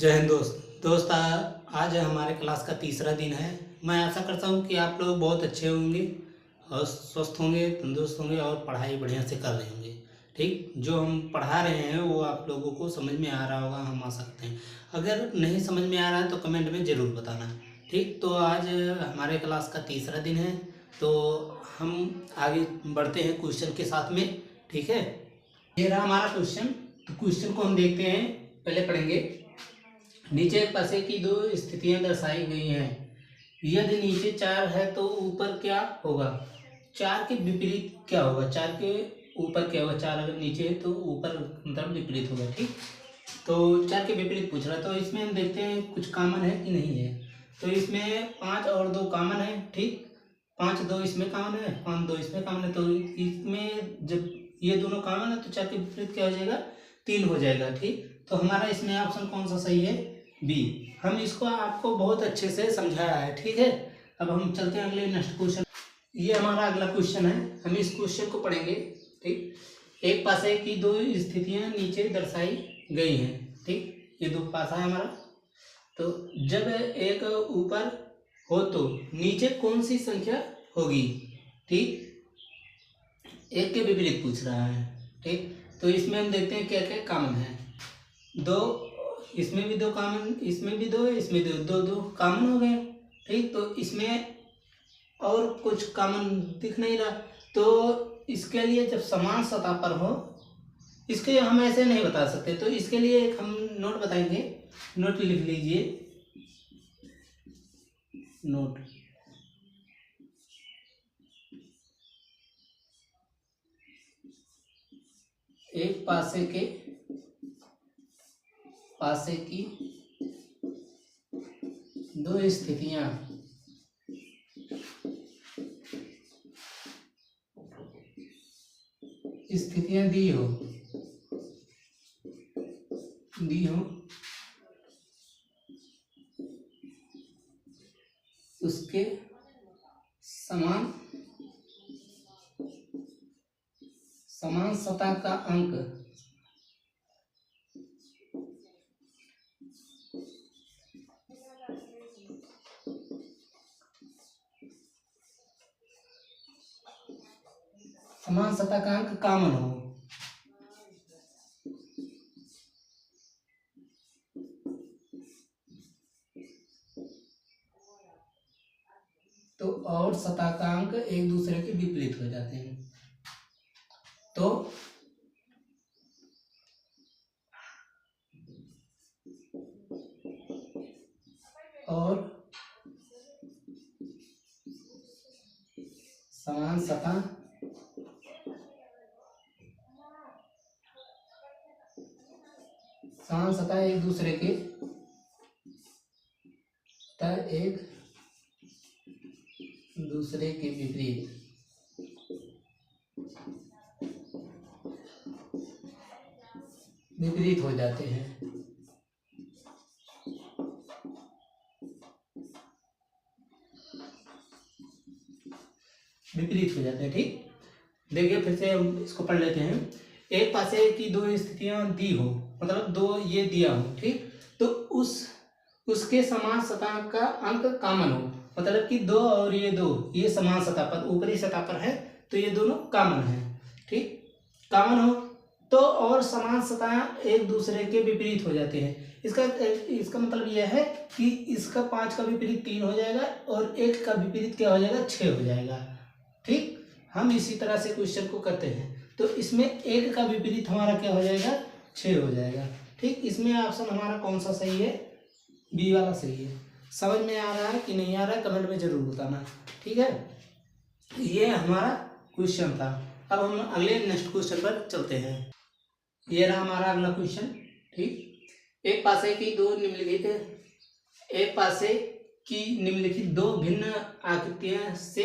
जय हिंद दोस्त आज हमारे क्लास का तीसरा दिन है। मैं आशा करता हूँ कि आप लोग बहुत अच्छे होंगे और स्वस्थ होंगे, तंदुरुस्त होंगे और पढ़ाई बढ़िया से कर रहे होंगे। ठीक, जो हम पढ़ा रहे हैं वो आप लोगों को समझ में आ रहा होगा, हम आशा करते हैं। अगर नहीं समझ में आ रहा है तो कमेंट में ज़रूर बताना। ठीक, तो आज हमारे क्लास का तीसरा दिन है, तो हम आगे बढ़ते हैं क्वेश्चन के साथ में। ठीक है, ये रहा हमारा क्वेश्चन। तो क्वेश्चन को हम देखते हैं, पहले पढ़ेंगे। नीचे पासे की दो स्थितियां दर्शाई गई हैं। यदि नीचे 4 है तो ऊपर क्या होगा? 4 के विपरीत क्या होगा? 4 के ऊपर क्या होगा? 4 अगर नीचे है तो ऊपर मतलब विपरीत होगा। ठीक, तो 4 के विपरीत पूछ रहा है, तो इसमें हम देखते हैं कुछ कॉमन है कि नहीं है। तो इसमें 5 और 2 कॉमन है। ठीक, 5 2 इसमें कॉमन है, 5 2 इसमें कॉमन है। तो इसमें जब ये दोनों कॉमन है तो 4 के विपरीत क्या हो जाएगा? 3 हो जाएगा। ठीक, तो हमारा इसमें ऑप्शन कौन सा सही है? बी। हम इसको आपको बहुत अच्छे से समझाया है। ठीक है, अब हम चलते हैं अगले नेक्स्ट क्वेश्चन। ये हमारा अगला क्वेश्चन है, हम इस क्वेश्चन को पढ़ेंगे। ठीक, एक पासे की दो स्थितियां नीचे दर्शाई गई हैं। ठीक, ये दो पासा है हमारा। तो जब एक ऊपर हो तो नीचे कौन सी संख्या होगी? ठीक, एक के विपरीत पूछ रहा है। ठीक, तो इसमें हम देखते हैं क्या क्या कॉमन है। दो, इसमें भी 2 कॉमन, इसमें भी 2, इसमें 2, 2 2 कॉमन हो गए। ठीक, तो इसमें और कुछ कॉमन दिख नहीं रहा। तो इसके लिए जब समान सतह पर हो, इसके हम ऐसे नहीं बता सकते, तो इसके लिए एक हम नोट बताएंगे। नोट लिख लीजिए, नोट। एक पासे की दो स्थितियां दी हो उसके समान सतह का अंक कॉमन हो। तो और सतह का अंक एक दूसरे के विपरीत हो जाते हैं। तो और समान सतह एक दूसरे के विपरीत हो जाते हैं। ठीक, देखिए फिर से हम इसको पढ़ लेते हैं। एक पासे की दो स्थितियां दी हो, मतलब दो ये दिया हो। ठीक, तो उसके समान सतह का अंक कॉमन हो, मतलब कि 2 और ये 2 ये समान सतह पर, ऊपरी सतह पर है, तो ये दोनों कॉमन है। ठीक, कॉमन हो तो और समान सतह एक दूसरे के विपरीत हो जाते हैं। इसका मतलब यह है कि इसका 5 का विपरीत 3 हो जाएगा और 1 का विपरीत क्या हो जाएगा? 6 हो जाएगा। ठीक, हम इसी तरह से क्वेश्चन को करते हैं। तो इसमें 1 का विपरीत हमारा क्या हो जाएगा? 6 हो जाएगा। ठीक, इसमें ऑप्शन हमारा कौन सा सही है? बी वाला सही है। समझ में आ रहा है कि नहीं आ रहा है? कमेंट में जरूर बताना। ठीक है, ये हमारा क्वेश्चन था। अब हम अगले नेक्स्ट क्वेश्चन पर चलते हैं। ये रहा हमारा अगला क्वेश्चन। ठीक, एक पासे की निम्नलिखित दो भिन्न आकृतियां से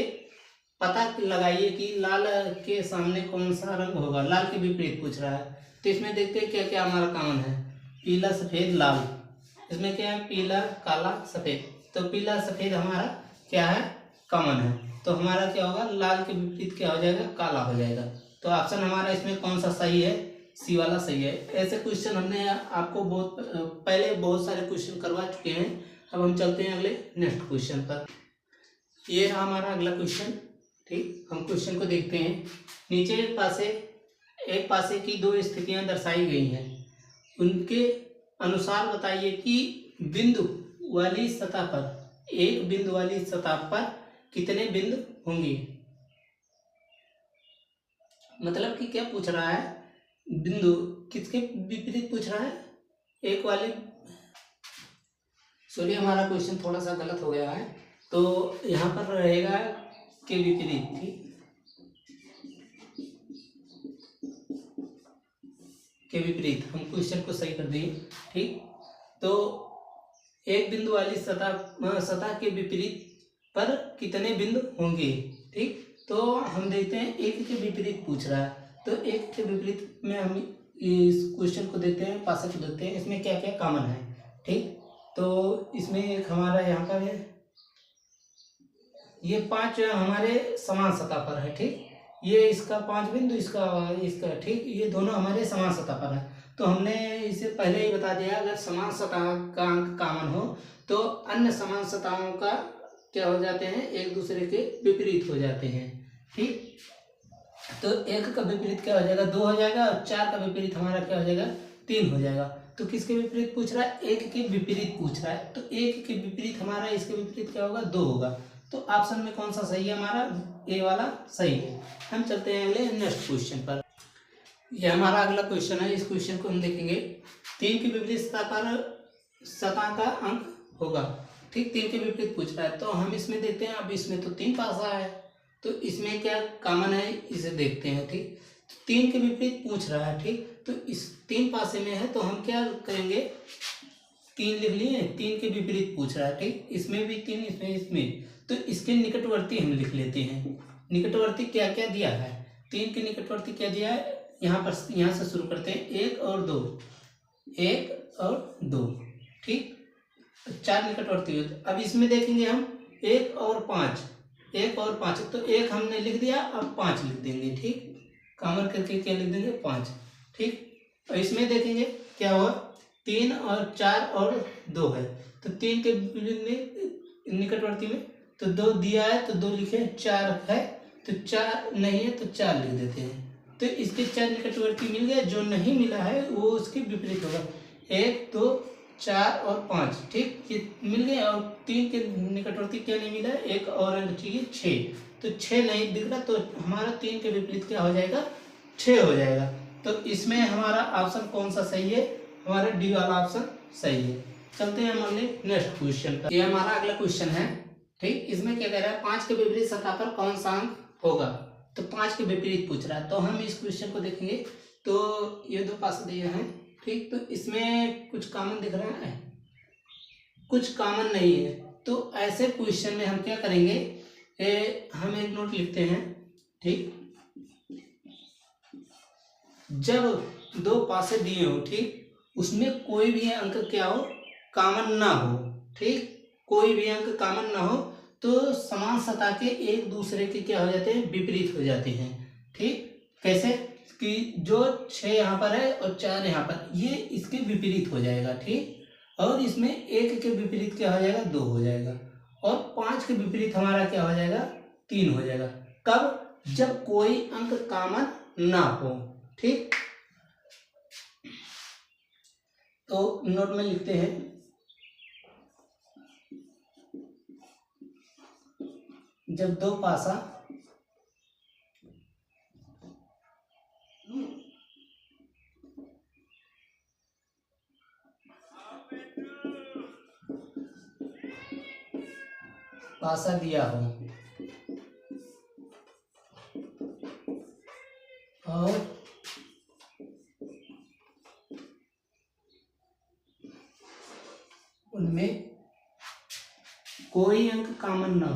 पता लगाइए कि लाल के सामने कौन सा रंग होगा। लाल के विपरीत पूछ रहा है, तो इसमें देखते हैं क्या क्या हमारा कॉमन है। पीला सफेद लाल, इसमें क्या है? पीला काला सफेद। तो पीला सफेद हमारा क्या है? कॉमन है। तो हमारा क्या होगा? लाल के विपरीत क्या हो जाएगा? काला हो जाएगा। तो ऑप्शन हमारा इसमें कौन सा सही है? सी वाला सही है। ऐसे क्वेश्चन हमने आपको पहले बहुत सारे क्वेश्चन करवा चुके हैं। अब हम चलते हैं अगले नेक्स्ट क्वेश्चन पर। ये रहा हमारा अगला क्वेश्चन। ठीक, हम क्वेश्चन को देखते हैं। नीचे एक पासे की दो स्थितियां दर्शाई गई हैं, उनके अनुसार बताइए कि बिंदु वाली सतह पर, एक बिंदु वाली सतह पर कितने बिंदु होंगे। मतलब कि क्या पूछ रहा है, बिंदु किसके विपरीत पूछ रहा है, एक वाले, सॉरी हमारा क्वेश्चन थोड़ा सा गलत हो गया है, तो यहाँ पर रहेगा के विपरीत। ठीक, के विपरीत हम क्वेश्चन को सही कर देंगे। ठीक, तो एक बिंदु वाली सतह के विपरीत पर कितने बिंदु होंगे। ठीक, तो हम देखते हैं एक के विपरीत पूछ रहा है, तो एक के विपरीत में हम इस क्वेश्चन को देखते हैं, पासे को देखते हैं, इसमें क्या क्या कॉमन है। ठीक, तो इसमें एक हमारा यहाँ पर है, ये 5 हमारे समान सतह पर है। ठीक, ये इसका 5 बिंदु, इसका ठीक, ये दोनों हमारे समान सतह पर है। तो हमने इसे पहले ही बता दिया, अगर समान सतह का अंक कॉमन हो तो अन्य समान सतहों का क्या हो जाते हैं, एक दूसरे के विपरीत हो जाते हैं। ठीक, तो एक का विपरीत क्या हो जाएगा, 2 हो जाएगा, और 4 का विपरीत हमारा क्या हो जाएगा, 3 हो जाएगा। तो किसके विपरीत पूछ रहा है, एक के विपरीत पूछ रहा है, तो एक के विपरीत हमारा इसके विपरीत क्या होगा, 2 होगा। तो ऑप्शन में कौन सा सही है, हमारा ए वाला सही है। हम चलते हैं अगले नेक्स्ट क्वेश्चन पर। यह हमारा अगला क्वेश्चन है। इस क्वेश्चन को हम देखेंगे, 3 के विपरीत सतह पर सतह का अंक होगा। ठीक, 3 के विपरीत पूछ रहा है, तो हम इसमें देखते हैं। अब इसमें तो 3 पासा है, तो इसमें क्या कॉमन है, इसे देखते हैं। ठीक, तो 3 के विपरीत पूछ रहा है। ठीक, तो इस 3 पासे में है, तो हम क्या करेंगे, 3 लिख लिए, 3 के विपरीत पूछ रहा है। ठीक, इसमें भी 3, इसमें तो इसके निकटवर्ती हम लिख लेते हैं। निकटवर्ती क्या क्या दिया है, 3 के निकटवर्ती क्या दिया है, यहाँ से शुरू करते हैं, 1 और 2, 1 और 2। ठीक, 4 निकटवर्ती हुए। अब इसमें देखेंगे हम 1 और 5, 1 और 5, तो 1 हमने लिख दिया, अब 5 लिख देंगे। ठीक, कॉमन करके क्या लिख देंगे, 5। ठीक, और इसमें देखेंगे क्या हुआ, 3 और 4 और 2 है, तो 3 के निकटवर्ती में तो 2 दिया है, तो 2 लिखे, 4 है तो 4 नहीं है तो 4 लिख देते हैं। तो इसके 4 निकटवर्ती मिल गए, जो नहीं मिला है वो उसके विपरीत होगा, 1 2 4 और 5। ठीक, ये मिल गए, और 3 के निकटवर्ती क्या नहीं मिला है, 1 और चाहिए, 6। तो 6 नहीं दिख रहा, तो हमारा 3 के विपरीत क्या हो जाएगा, 6 हो जाएगा। तो इसमें हमारा ऑप्शन कौन सा सही है, हमारा डी वाला ऑप्शन सही है। चलते हैं हम अगले नेक्स्ट क्वेश्चन पर। ये हमारा अगला क्वेश्चन है। ठीक, इसमें क्या कह रहा है, 5 के विपरीत सतह पर कौन सा अंक होगा, तो 5 के विपरीत पूछ रहा है। तो हम इस क्वेश्चन को देखेंगे, तो ये 2 पास दिए हैं। ठीक, तो इसमें कुछ कॉमन दिख रहा है, कुछ कॉमन नहीं है, तो ऐसे क्वेश्चन में हम क्या करेंगे, हम एक नोट लिखते हैं। ठीक, जब 2 पासे दिए हो, ठीक, उसमें कोई भी अंक क्या हो, कॉमन ना हो। ठीक, कोई भी अंक कॉमन ना हो, तो समान सतह के एक दूसरे के क्या हो जाते हैं, विपरीत हो जाते हैं। ठीक, कैसे कि जो 6 यहाँ पर है और 4 यहाँ पर, ये इसके विपरीत हो जाएगा। ठीक, और इसमें 1 के विपरीत क्या हो जाएगा, 2 हो जाएगा, और 5 के विपरीत हमारा क्या हो जाएगा, 3 हो जाएगा। कब, जब कोई अंक कॉमन ना हो। ठीक, तो नोट में लिखते हैं, जब 2 पासा दिया हो और उनमें कोई अंक कॉमन ना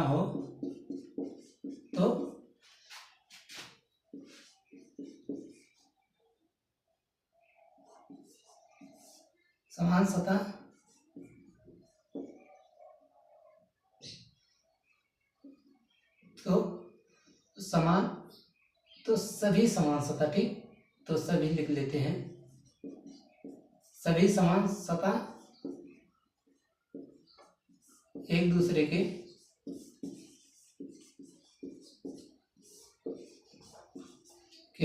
हो, तो समान सतह समान, तो सभी समान सतह, ठीक, तो सभी लिख लेते हैं, सभी समान सतह एक दूसरे के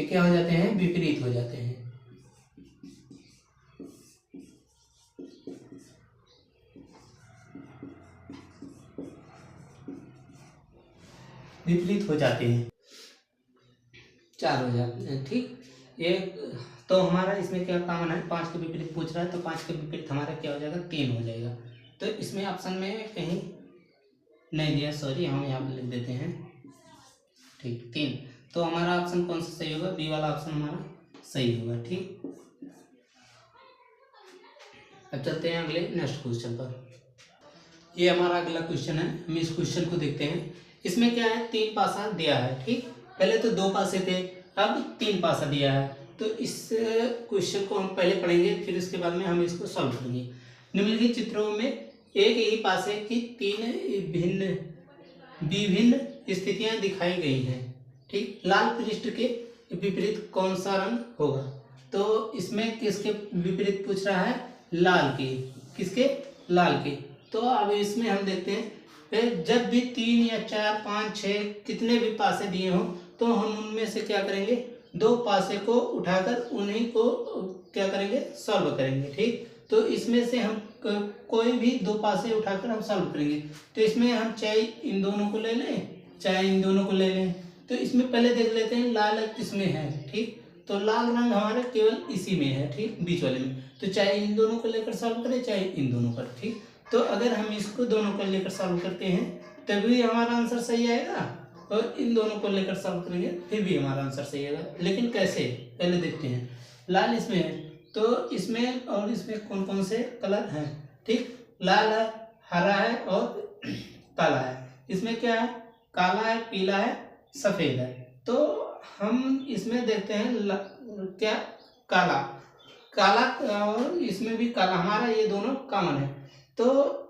क्या हो जाते हैं, विपरीत हो जाते हैं। विपरीत हो जाते हैं, 4 हो जाते हैं, ठीक। ये तो हमारा इसमें क्या कॉमन है, 5 के विपरीत पूछ रहा है, तो 5 के विपरीत हमारा क्या हो जाएगा, 3 हो जाएगा। तो इसमें ऑप्शन में कहीं नहीं दिया, सॉरी, हम यहाँ पर लिख देते हैं, ठीक, 3। तो हमारा ऑप्शन कौन सा सही होगा, बी वाला ऑप्शन हमारा सही होगा, ठीक। अब चलते हैं अगले नेक्स्ट क्वेश्चन पर। ये हमारा अगला क्वेश्चन है, हम इस क्वेश्चन को देखते हैं। इसमें क्या है, 3 पासा दिया है, ठीक। पहले तो 2 पासे थे, अब 3 पासा दिया है। तो इस क्वेश्चन को हम पहले पढ़ेंगे, फिर इसके बाद में हम इसको सॉल्व करेंगे। निम्नलिखित चित्रों में एक ही पासे की 3 विभिन्न स्थितियां दिखाई गई हैं, ठीक। लाल पृष्ठ के विपरीत कौन सा रंग होगा। तो इसमें किसके विपरीत पूछ रहा है, लाल के, किसके, लाल के। तो अब इसमें हम देखते हैं, जब भी 3 या 4, 5, 6 कितने भी पासे दिए हों, तो हम उनमें से क्या करेंगे, 2 पासे को उठाकर उन्हीं को क्या करेंगे, सॉल्व करेंगे, ठीक। तो इसमें से हम कोई भी 2 पासे उठाकर हम सॉल्व करेंगे। तो इसमें हम चाहे इन दोनों को ले लें, चाहे इन दोनों को ले लें। तो इसमें पहले देख लेते हैं लाल किसमें है, ठीक। तो लाल रंग हमारा केवल इसी में है, ठीक, बीच वाले में। तो चाहे इन दोनों को लेकर सॉल्व करें, चाहे इन दोनों पर, ठीक। तो अगर हम इसको दोनों को लेकर सॉल्व करते हैं तभी हमारा आंसर सही आएगा, और इन दोनों को लेकर सॉल्व करेंगे फिर भी हमारा आंसर सही आएगा। लेकिन कैसे, पहले देखते हैं। लाल इसमें है, तो इसमें और इसमें कौन कौन से कलर हैं, ठीक। लाल है, हरा है और काला है। इसमें क्या है, काला है, पीला है, सफेद है। तो हम इसमें देखते हैं क्या, काला, काला और इसमें भी काला, हमारा ये दोनों कॉमन है। तो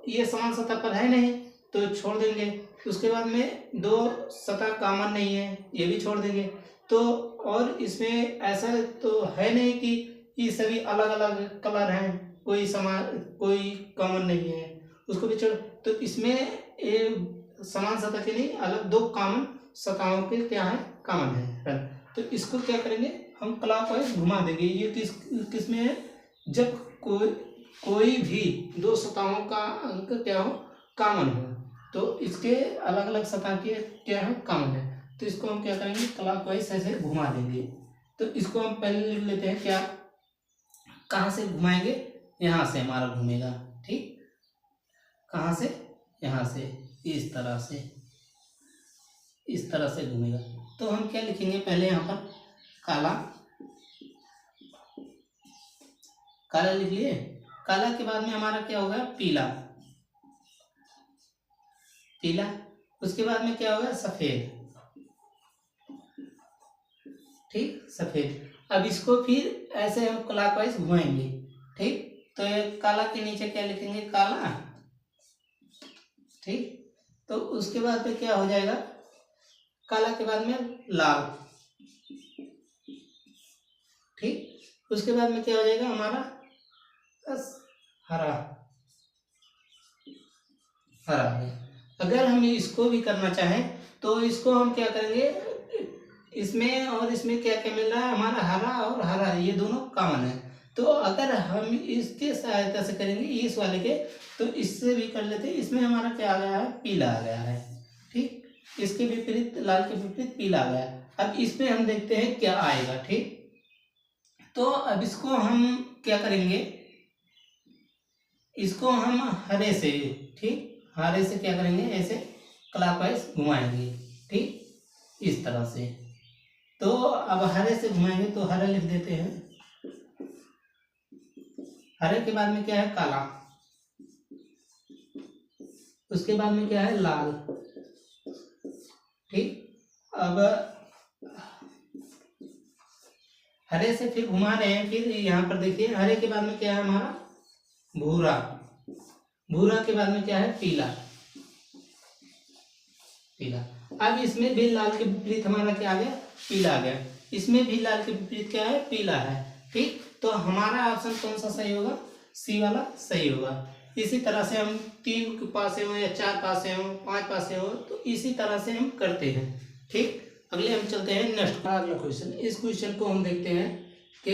ये समान सतह पर है नहीं, तो छोड़ देंगे। उसके बाद में 2 सतह कॉमन नहीं है, ये भी छोड़ देंगे। तो और इसमें ऐसा तो है नहीं कि ये सभी अलग अलग कलर हैं, कोई समान, कोई कॉमन नहीं है, उसको भी छोड़। तो इसमें ये समान सतह के नहीं, अलग 2 कॉमन सतहों के क्या है, कॉमन है रंग। तो इसको क्या करेंगे, हम क्लॉकवाइज घुमा देंगे। ये किस में है, जब कोई भी 2 सतहों का अंक क्या हो, कॉमन हो, तो इसके अलग अलग सतह के क्या है, कॉमन है। तो इसको हम क्या करेंगे, क्लॉकवाइज ऐसे घुमा देंगे। तो इसको हम पहले लिख लेते हैं, क्या, कहाँ से घुमाएंगे, यहाँ से हमारा घूमेगा, ठीक। कहाँ से, यहाँ से, इस तरह से, इस तरह से घूमेगा। तो हम क्या लिखेंगे, पहले यहाँ पर काला, काला लिख लिए। काला के बाद में हमारा क्या होगा, पीला, पीला। उसके बाद में क्या होगा, सफेद, ठीक, सफेद। अब इसको फिर ऐसे हम क्लॉकवाइज घुमाएंगे, ठीक। तो काला के नीचे क्या लिखेंगे, काला, ठीक। तो उसके बाद में क्या हो जाएगा, काला के बाद में लाल, ठीक। उसके बाद में क्या हो जाएगा हमारा, बस हरा, हरा है। अगर हम इसको भी करना चाहें तो इसको हम क्या करेंगे, इसमें और इसमें क्या क्या मिल रहा है, हमारा हरा और हरा, ये दोनों कॉमन है। तो अगर हम इसके सहायता से करेंगे, इस वाले के, तो इससे भी कर लेते हैं। इसमें हमारा क्या आ गया है, पीला आ गया है, ठीक। इसके विपरीत, लाल के विपरीत पीला आ गया। अब इसमें हम देखते हैं क्या आएगा, ठीक। तो अब इसको हम क्या करेंगे, इसको हम हरे से, ठीक, हरे से क्या करेंगे, ऐसे क्लॉकवाइज घुमाएंगे, ठीक, इस तरह से। तो अब हरे से घुमाएंगे, तो हरा लिख देते हैं। हरे के बाद में क्या है, काला। उसके बाद में क्या है, लाल, ठीक। अब हरे से फिर घुमा रहे हैं, फिर यहाँ पर देखिए, हरे के बाद में क्या है हमारा, भूरा, भूरा के बाद में क्या है, पीला, पीला। अब इसमें भी लाल के विपरीत हमारा क्या आ गया, पीला आ गया। इसमें भी लाल के विपरीत क्या है, पीला है। ठीक, तो हमारा ऑप्शन कौन सा सही होगा, सी वाला सही होगा। इसी तरह से हम 3 पासे हो या 4 पासे हो, 5 पासे हो, तो इसी तरह से हम करते हैं। ठीक, अगले हम चलते हैं नेक्स्ट अगला क्वेश्चन। इस क्वेश्चन को हम देखते हैं कि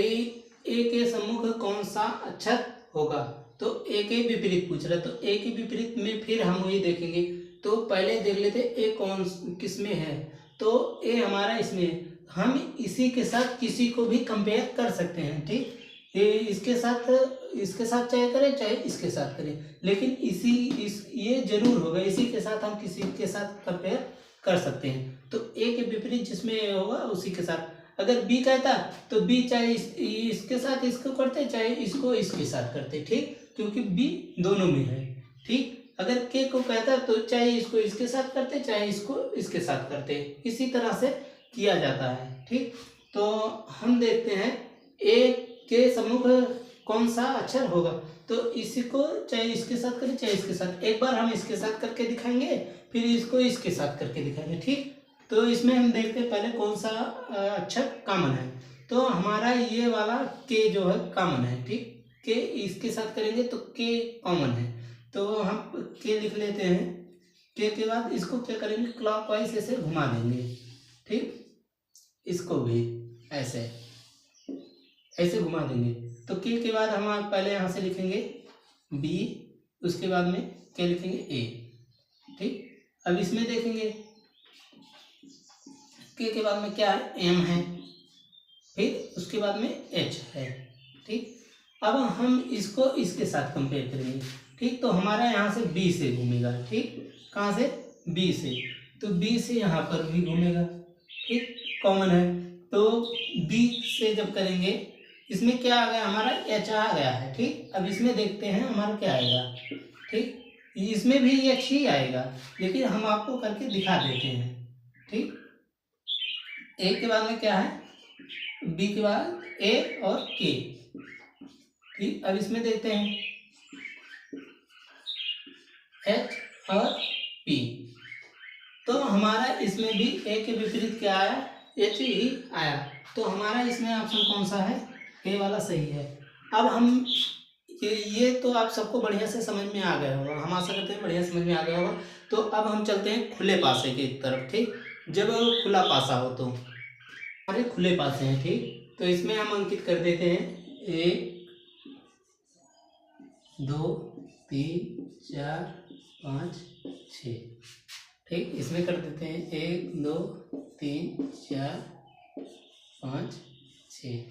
ए के सम्मुख कौन सा अक्षर होगा। तो ए के विपरीत पूछ रहा है, तो ए के विपरीत में फिर हम वही देखेंगे। तो पहले देख लेते ए कौन किस में है, तो ए हमारा इसमें, हम इसी के साथ किसी को भी कंपेयर कर सकते हैं। ठीक, ये इसके साथ चाहे करें चाहे इसके साथ करें, लेकिन ये जरूर होगा, इसी के साथ हम किसी के साथ कंपेयर कर सकते हैं। तो ए के विपरीत जिसमें ए होगा उसी के साथ। अगर बी कहता तो बी चाहे इसके साथ इसको करते, चाहे इसको इसके साथ करते। ठीक, क्योंकि बी दोनों में है। ठीक, अगर के को कहता तो चाहे इसको इसके साथ करते, चाहे इसको इसके साथ करते, इसी तरह से किया जाता है। ठीक, तो हम देखते हैं ए के सम्मुख कौन सा अक्षर होगा। तो इसी को चाहे इसके साथ करें चाहे इसके साथ, एक बार हम इसके साथ करके दिखाएंगे, फिर इसको इसके साथ करके दिखाएंगे। ठीक, तो इसमें हम देखते हैं पहले कौन सा अक्षर कॉमन है। तो हमारा ये वाला के जो है कॉमन है। ठीक, के इसके साथ करेंगे तो के कॉमन है, तो हम के लिख लेते हैं। के बाद इसको क्या करेंगे, क्लॉकवाइज ऐसे घुमा देंगे। ठीक, इसको भी ऐसे घुमा देंगे। तो के बाद हम पहले यहाँ से लिखेंगे बी, उसके बाद में क्या लिखेंगे ए। ठीक, अब इसमें देखेंगे के बाद में क्या है, एम है, फिर उसके बाद में एच है। ठीक, अब हम इसको इसके साथ कंपेयर करेंगे। ठीक, तो हमारा यहाँ से बी से घूमेगा। ठीक, कहाँ से, बी से, तो बी से यहाँ पर भी घूमेगा। ठीक, कॉमन है, तो बी से जब करेंगे इसमें क्या आ गया, हमारा एच आ गया है। ठीक, अब इसमें देखते हैं हमारा क्या आएगा। ठीक, इसमें भी एच ही आएगा, लेकिन हम आपको करके दिखा देते हैं। ठीक, ए के बाद में क्या है, बी के बाद ए और के। ठीक, अब इसमें देखते हैं एच और पी, तो हमारा इसमें भी ए के विपरीत क्या आया, एच ही आया। तो हमारा इसमें ऑप्शन कौन सा है, ए वाला सही है। अब हम ये तो आप सबको बढ़िया से समझ में आ गया होगा, हम आशा करते हैं बढ़िया समझ में आ गया होगा। तो अब हम चलते हैं खुले पासे की तरफ। ठीक, जब खुला पासा हो तो हमारे खुले पासे हैं। ठीक, तो इसमें हम अंकित कर देते हैं 1 2 3 4 5 6। ठीक, इसमें कर देते हैं 1 2 3 4 5 6।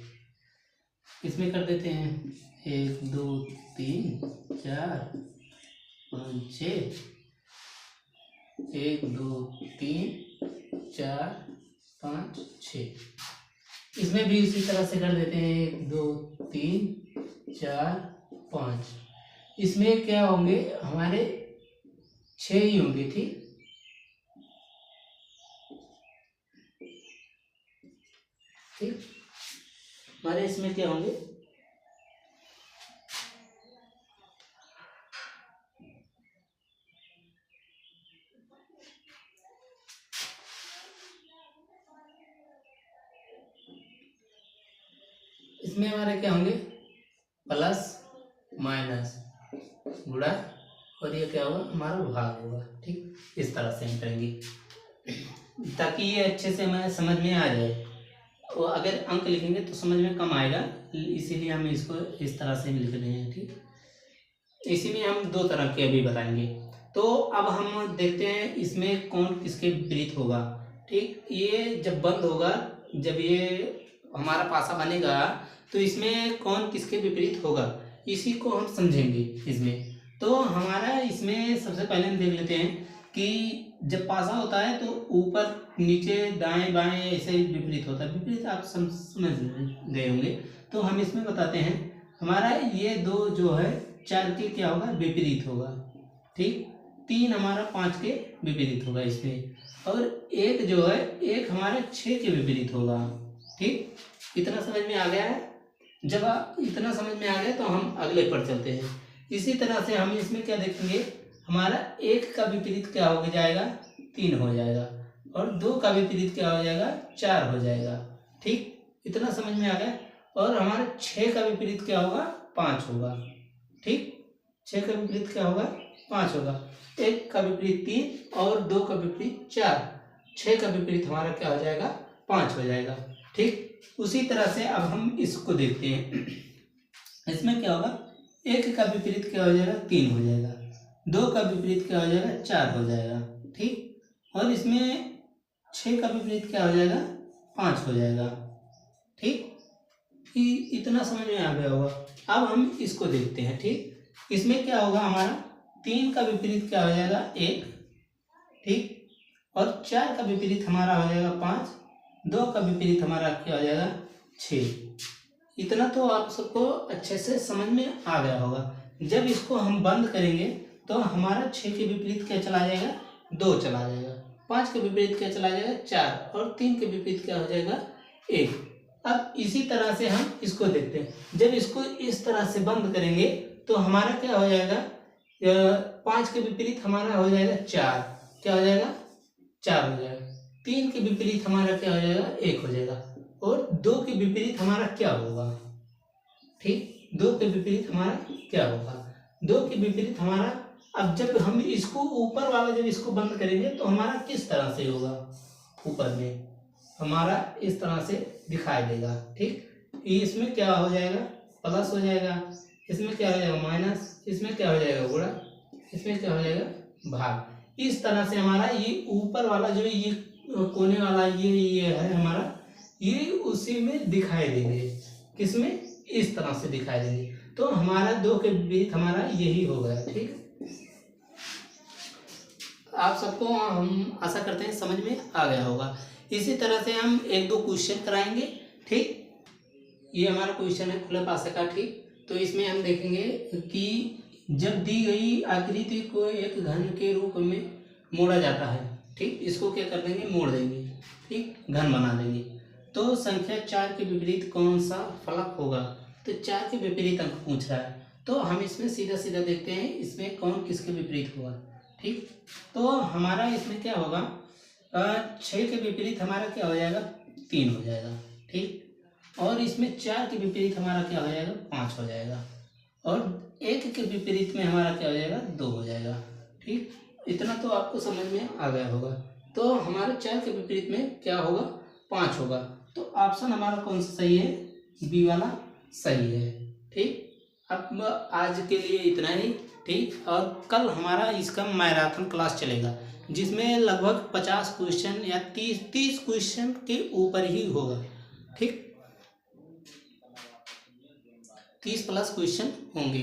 इसमें कर देते हैं 1 2 3 4 5 6। 1 2 3 4 5 6। इसमें भी इसी तरह से कर देते हैं 1 2 3 4 5। इसमें क्या होंगे, हमारे 6 ही होंगे। ठीक, ठीक, हमारे इसमें क्या होंगे, इसमें हमारे क्या होंगे, प्लस माइनस गुणा, और ये क्या होगा, हमारा भाग होगा। ठीक, इस तरह से हम करेंगे ताकि ये अच्छे से हमें समझ में आ जाए। और अगर अंक लिखेंगे तो समझ में कम आएगा, इसीलिए हम इसको इस तरह से लिख रहे हैं। ठीक, इसी में हम 2 तरह के अभी बताएंगे। तो अब हम देखते हैं इसमें कौन किसके विपरीत होगा। ठीक, ये जब बंद होगा, जब ये हमारा पासा बनेगा, तो इसमें कौन किसके विपरीत होगा, इसी को हम समझेंगे इसमें। तो हमारा इसमें सबसे पहले हम देख लेते हैं कि जब पासा होता है तो ऊपर नीचे दाएं बाएं ऐसे विपरीत होता है। विपरीत आप समझ गए होंगे। तो हम इसमें बताते हैं, हमारा ये 2 जो है 4 के क्या होगा, विपरीत होगा। ठीक, 3 हमारा 5 के विपरीत होगा इसमें, और 1 जो है 1 हमारे 6 के विपरीत होगा। ठीक, इतना समझ में आ गया है। जब इतना समझ में आ गया तो हम अगले पर चलते हैं। इसी तरह से हम इसमें क्या देखेंगे, हमारा 1 का विपरीत क्या हो जाएगा, 3 हो जाएगा, और 2 का विपरीत क्या हो जाएगा, 4 हो जाएगा। ठीक, इतना समझ में आ गया। और हमारे 6 का विपरीत क्या होगा, 5 होगा। ठीक, 6 का विपरीत क्या होगा, 5 होगा। 1 का विपरीत 3 और 2 का विपरीत 4, 6 का विपरीत हमारा क्या हो जाएगा, 5 हो जाएगा। ठीक, उसी तरह से अब हम इसको देखते हैं। इसमें क्या होगा, 1 का विपरीत क्या हो जाएगा, 3 हो जाएगा। 2 का विपरीत क्या हो जाएगा, 4 हो जाएगा। ठीक, और इसमें 6 का विपरीत क्या हो जाएगा, 5 हो जाएगा। ठीक, कि इतना समझ में आ गया होगा। अब हम इसको देखते हैं। ठीक, इसमें क्या होगा, हमारा 3 का विपरीत क्या हो जाएगा, 1। ठीक, और 4 का विपरीत हमारा हो जाएगा 5, 2 का विपरीत हमारा क्या हो जाएगा, 6। इतना तो आप सबको अच्छे से समझ में आ गया होगा। जब इसको हम बंद करेंगे तो हमारा 6 के विपरीत क्या चला जाएगा, 2 चला जाएगा। 5 के विपरीत क्या चला जाएगा, 4, और 3 के विपरीत क्या हो जाएगा, 1। अब इसी तरह से हम इसको देखते हैं। जब इसको इस तरह से बंद करेंगे तो हमारा क्या हो जाएगा, 5 के विपरीत हमारा हो जाएगा 4, क्या हो जाएगा, 4 हो जाएगा। 3 के विपरीत हमारा क्या हो जाएगा, 1 हो जाएगा। और 2 के विपरीत हमारा क्या होगा, ठीक, 2 के विपरीत हमारा क्या होगा, 2 के विपरीत हमारा, अब जब हम इसको ऊपर वाला जब इसको बंद करेंगे तो हमारा किस तरह से होगा, ऊपर में हमारा इस तरह से दिखाई देगा। ठीक, इसमें क्या हो जाएगा, प्लस हो जाएगा, इसमें क्या हो जाएगा, माइनस, इसमें क्या हो जाएगा, गुणा, इसमें क्या हो जाएगा, भाग। इस तरह से हमारा ये ऊपर वाला जो ये कोने वाला ये है हमारा, ये उसी में दिखाई देंगे। किसमें, इस तरह से दिखाई देंगे। तो हमारा 2 के विपरीत हमारा यही हो गया। ठीक, आप सबको हम आशा करते हैं समझ में आ गया होगा। इसी तरह से हम 1-2 क्वेश्चन कराएंगे। ठीक, ये हमारा क्वेश्चन है खुले पासे का। ठीक, तो इसमें हम देखेंगे कि जब दी गई आकृति को एक घन के रूप में मोड़ा जाता है। ठीक, इसको क्या कर देंगे, मोड़ देंगे। ठीक, घन बना देंगे। तो संख्या 4 के विपरीत कौन सा फलक होगा। तो 4 के विपरीत अंक पूछ रहा है, तो हम इसमें सीधा सीधा देखते हैं इसमें कौन किसके विपरीत होगा। ठीक, तो हमारा इसमें क्या होगा, 6 के विपरीत हमारा क्या हो जाएगा, 3 हो जाएगा। ठीक, और इसमें 4 के विपरीत हमारा क्या हो जाएगा, 5 हो जाएगा। और 1 के विपरीत में हमारा क्या हो जाएगा, 2 हो जाएगा। ठीक, इतना तो आपको समझ में आ गया होगा। तो हमारे 4 के विपरीत में क्या होगा, 5 होगा। तो ऑप्शन हमारा कौन सा सही है, बी वाला सही है। ठीक, अब आज के लिए इतना ही। ठीक, और कल हमारा इसका मैराथन क्लास चलेगा, जिसमें लगभग 50 क्वेश्चन या 30 क्वेश्चन के ऊपर ही होगा। ठीक, 30+ क्वेश्चन होंगे।